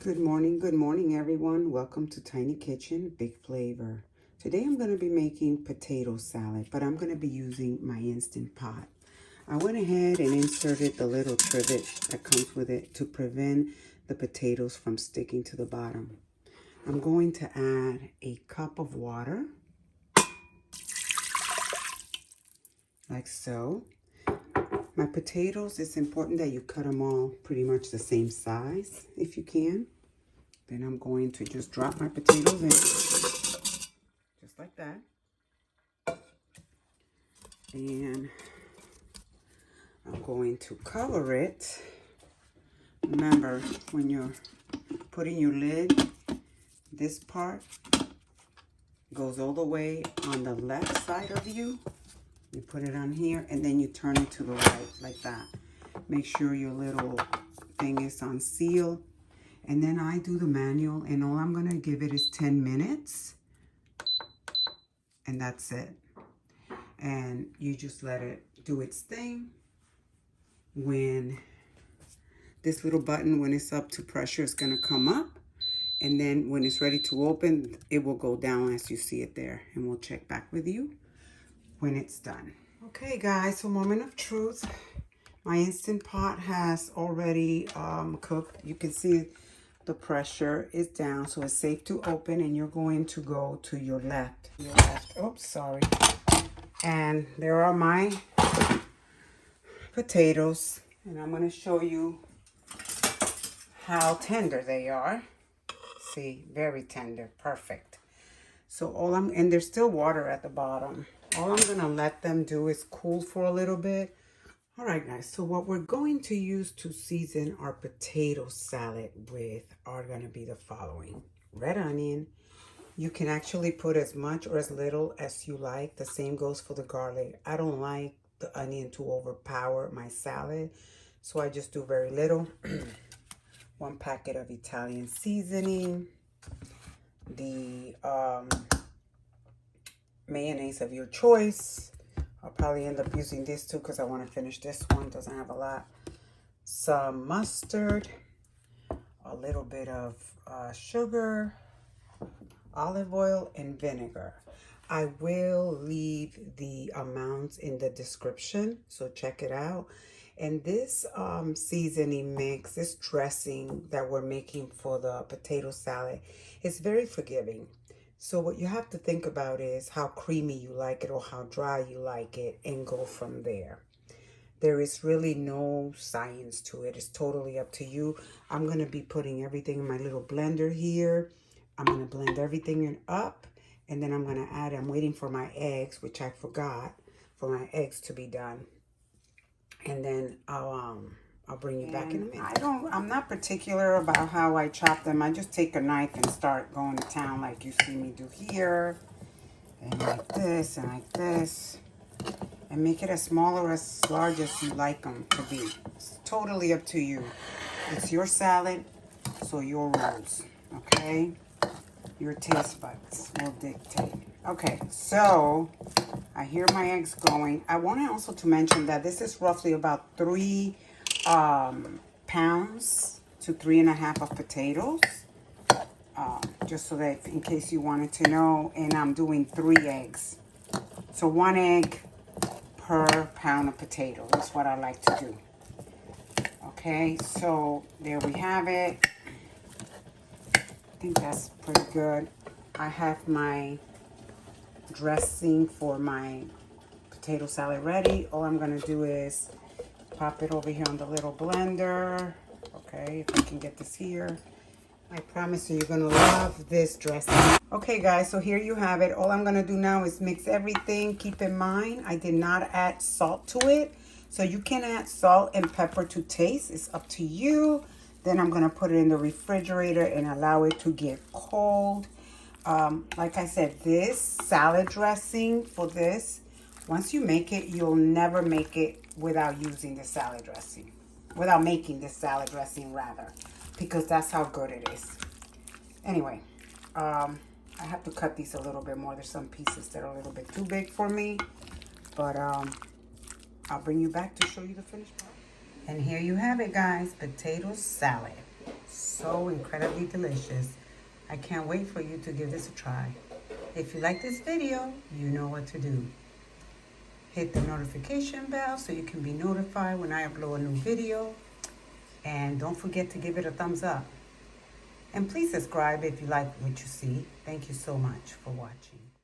Good morning everyone. Welcome to Tiny Kitchen, Big Flavor. Today I'm going to be making potato salad, but I'm going to be using my Instant Pot. I went ahead and inserted the little trivet that comes with it to prevent the potatoes from sticking to the bottom. I'm going to add a cup of water, like so. My potatoes, it's important that you cut them all pretty much the same size if you can. Then I'm going to just drop my potatoes in, just like that. And I'm going to cover it. Remember, when you're putting your lid, this part goes all the way on the left side of you. You put it on here, and then you turn it to the right, like that. Make sure your little thing is on seal. And then I do the manual, and all I'm going to give it is 10 minutes. And that's it. And you just let it do its thing. When this little button, when it's up to pressure, is going to come up. And then when it's ready to open, it will go down as you see it there. And we'll check back with you when it's done. Okay, guys, so moment of truth. My Instant Pot has already cooked. You can see the pressure is down, so it's safe to open. And you're going to go to your left. Oops, sorry. And there are my potatoes. And I'm going to show you how tender they are. See, very tender, perfect. So and there's still water at the bottom. All I'm gonna let them do is cool for a little bit. All right, guys, so what we're going to use to season our potato salad with are gonna be the following. Red onion. You can actually put as much or as little as you like. The same goes for the garlic. I don't like the onion to overpower my salad, so I just do very little. 1 packet of Italian seasoning, the mayonnaise of your choice. I'll probably end up using this too because I want to finish this one. Doesn't have a lot. Some mustard, a little bit of sugar, olive oil, and vinegar. I will leave the amounts in the description, so check it out. And this seasoning mix, this dressing that we're making for the potato salad, is very forgiving. So what you have to think about is how creamy you like it or how dry you like it, and go from there. There is really no science to it. It's totally up to you. I'm going to be putting everything in my little blender here. I'm going to blend everything up, and then I'm going to add, I'm waiting for my eggs, which I forgot, for my eggs to be done. And then I'll bring you back in a minute. I'm not particular about how I chop them. I just take a knife and start going to town like you see me do here. And like this and like this. And make it as small or as large as you like them to be. It's totally up to you. It's your salad, so your rules, okay? Your taste buds will dictate. Okay, so I hear my eggs going. I want also to mention that this is roughly about 3 pounds to 3.5 of potatoes. Just so that in case you wanted to know, and I'm doing 3 eggs. So 1 egg per pound of potato. That's what I like to do. Okay, so there we have it. I think that's pretty good. I have my dressing for my potato salad ready. All I'm going to do is pop it over here on the little blender. Okay, if I can get this here. I promise you, you're going to love this dressing. Okay, guys, so here you have it. All I'm going to do now is mix everything. Keep in mind, I did not add salt to it. So you can add salt and pepper to taste. It's up to you. Then I'm going to put it in the refrigerator and allow it to get cold. Like I said, this salad dressing for this, once you make it, you'll never make it without using the salad dressing. Without making this salad dressing, rather. Because that's how good it is. Anyway, I have to cut these a little bit more. There's some pieces that are a little bit too big for me. But I'll bring you back to show you the finished product. And here you have it, guys. Potato salad. So incredibly delicious. I can't wait for you to give this a try. If you like this video, you know what to do. Hit the notification bell so you can be notified when I upload a new video. And don't forget to give it a thumbs up. And please subscribe if you like what you see. Thank you so much for watching.